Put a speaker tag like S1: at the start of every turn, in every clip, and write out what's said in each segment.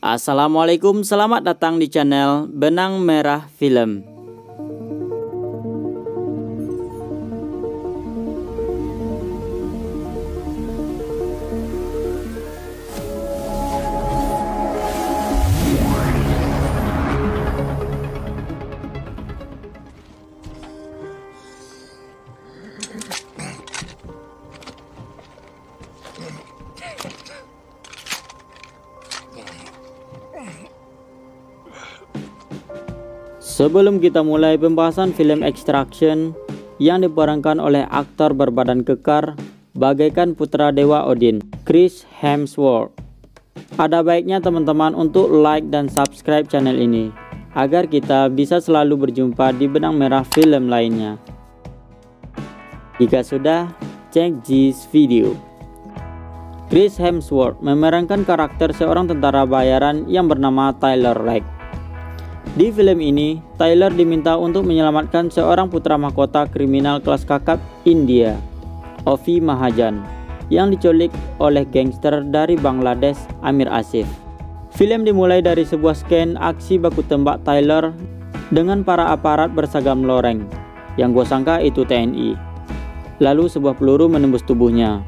S1: Assalamualaikum, selamat datang di channel Benang Merah Film. Sebelum kita mulai pembahasan film Extraction yang diperankan oleh aktor berbadan kekar bagaikan putra dewa Odin, Chris Hemsworth, ada baiknya teman-teman untuk like dan subscribe channel ini agar kita bisa selalu berjumpa di benang merah film lainnya. Jika sudah, cek this video. Chris Hemsworth memerankan karakter seorang tentara bayaran yang bernama Tyler Rake. Di film ini, Tyler diminta untuk menyelamatkan seorang putra mahkota kriminal kelas kakap India, Avi Mahajan, yang diculik oleh gangster dari Bangladesh, Amir Asif. Film dimulai dari sebuah scan aksi baku tembak Tyler dengan para aparat bersagam loreng, yang gue sangka itu TNI. Lalu sebuah peluru menembus tubuhnya.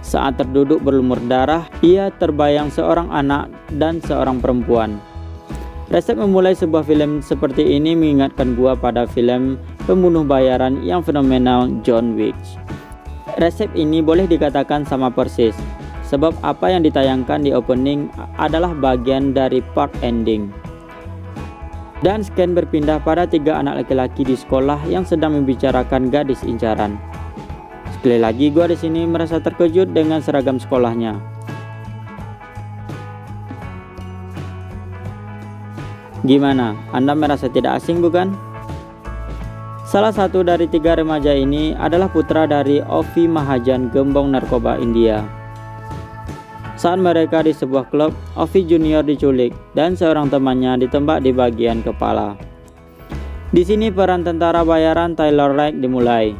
S1: Saat terduduk berlumur darah, ia terbayang seorang anak dan seorang perempuan. Resep memulai sebuah film seperti ini mengingatkan gua pada film pembunuh bayaran yang fenomenal John Wick. Resep ini boleh dikatakan sama persis, sebab apa yang ditayangkan di opening adalah bagian dari part ending. Dan scan berpindah pada 3 anak laki-laki di sekolah yang sedang membicarakan gadis incaran. Sekali lagi gua di sini merasa terkejut dengan seragam sekolahnya. Gimana? Anda merasa tidak asing bukan? Salah satu dari 3 remaja ini adalah putra dari Avi Mahajan, gembong narkoba India. Saat mereka di sebuah klub, Avi Junior diculik dan seorang temannya ditembak di bagian kepala. Di sini peran tentara bayaran Tyler Rake dimulai.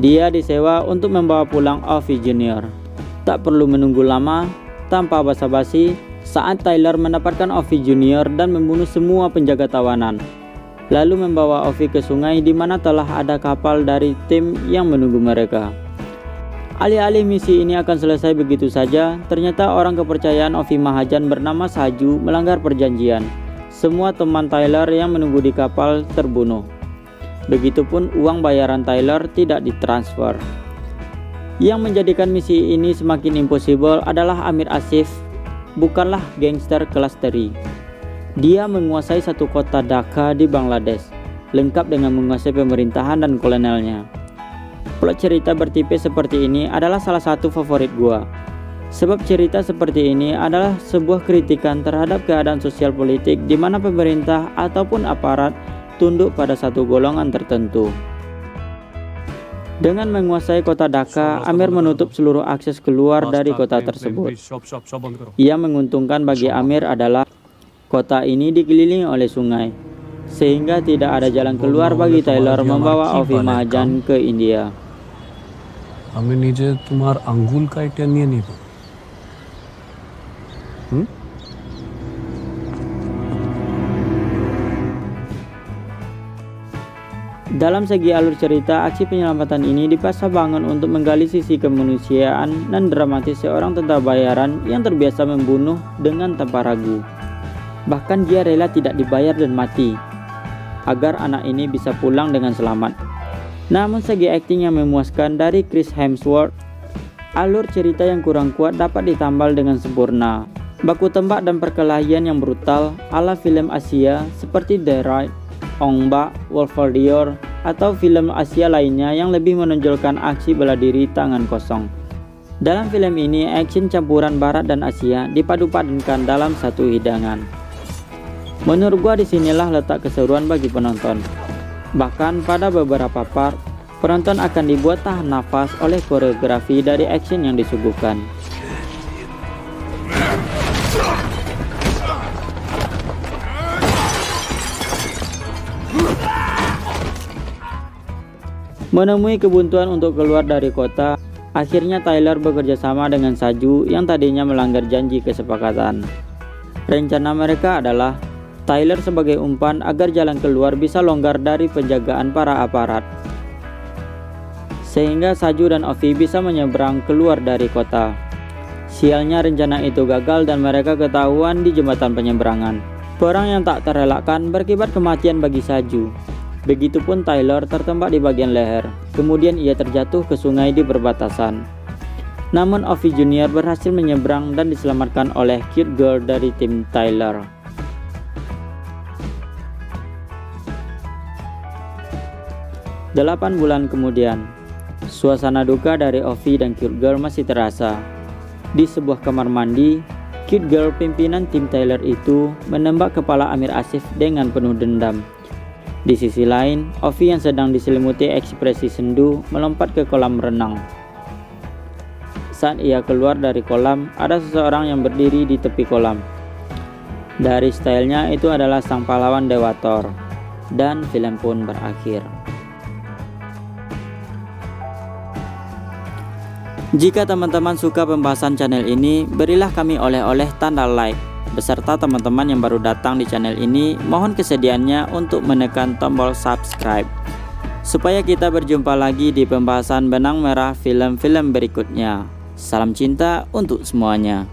S1: Dia disewa untuk membawa pulang Avi Junior. Tak perlu menunggu lama, tanpa basa-basi, saat Tyler mendapatkan Avi Junior dan membunuh semua penjaga tawanan, lalu membawa Avi ke sungai di mana telah ada kapal dari tim yang menunggu mereka. Alih-alih misi ini akan selesai begitu saja, ternyata orang kepercayaan Avi Mahajan bernama Saju melanggar perjanjian. Semua teman Tyler yang menunggu di kapal terbunuh. Begitupun uang bayaran Tyler tidak ditransfer. Yang menjadikan misi ini semakin impossible adalah Amir Asif. Bukanlah gangster kelas teri. Dia menguasai satu kota Dhaka di Bangladesh, lengkap dengan menguasai pemerintahan dan kolonelnya. Plot cerita bertipe seperti ini adalah salah satu favorit gua. Sebab cerita seperti ini adalah sebuah kritikan terhadap keadaan sosial politik di mana pemerintah ataupun aparat tunduk pada satu golongan tertentu. Dengan menguasai kota Dhaka, Amir menutup seluruh akses keluar dari kota tersebut. Yang menguntungkan bagi Amir adalah kota ini dikelilingi oleh sungai, sehingga tidak ada jalan keluar bagi Tyler membawa Avi Mahajan ke India.
S2: Amir nije tumhar angul ka ATM niye nibo?
S1: Dalam segi alur cerita, aksi penyelamatan ini dipaksa bangun untuk menggali sisi kemanusiaan dan dramatis seorang tentara bayaran yang terbiasa membunuh dengan tanpa ragu. Bahkan dia rela tidak dibayar dan mati, agar anak ini bisa pulang dengan selamat. Namun segi akting yang memuaskan dari Chris Hemsworth, alur cerita yang kurang kuat dapat ditambal dengan sempurna. Baku tembak dan perkelahian yang brutal ala film Asia seperti The Raid, Ong Bak, Wolf Warrior, atau film Asia lainnya yang lebih menonjolkan aksi bela diri tangan kosong. Dalam film ini, action campuran Barat dan Asia dipadu-padankan dalam satu hidangan. Menurut gua disinilah letak keseruan bagi penonton. Bahkan pada beberapa part, penonton akan dibuat tahan nafas oleh koreografi dari action yang disuguhkan. Menemui kebuntuan untuk keluar dari kota, akhirnya Tyler bekerja sama dengan Saju yang tadinya melanggar janji kesepakatan. Rencana mereka adalah Tyler sebagai umpan agar jalan keluar bisa longgar dari penjagaan para aparat, sehingga Saju dan Ovi bisa menyeberang keluar dari kota. Sialnya rencana itu gagal dan mereka ketahuan di jembatan penyeberangan. Perang yang tak terelakkan berakibat kematian bagi Saju. Begitupun Tyler tertembak di bagian leher, kemudian ia terjatuh ke sungai di perbatasan. Namun Ovi Junior berhasil menyeberang dan diselamatkan oleh Cute Girl dari tim Tyler. Delapan bulan kemudian, suasana duka dari Ovi dan Cute Girl masih terasa. Di sebuah kamar mandi, Cute Girl pimpinan tim Tyler itu menembak kepala Amir Asif dengan penuh dendam. Di sisi lain, Ovi yang sedang diselimuti ekspresi sendu melompat ke kolam renang. Saat ia keluar dari kolam, ada seseorang yang berdiri di tepi kolam. Dari stylenya itu adalah sang pahlawan Dewa Thor. Dan film pun berakhir. Jika teman-teman suka pembahasan channel ini, berilah kami oleh-oleh tanda like. Beserta teman-teman yang baru datang di channel ini, mohon kesediaannya untuk menekan tombol subscribe. Supaya kita berjumpa lagi di pembahasan benang merah film-film berikutnya. Salam cinta untuk semuanya.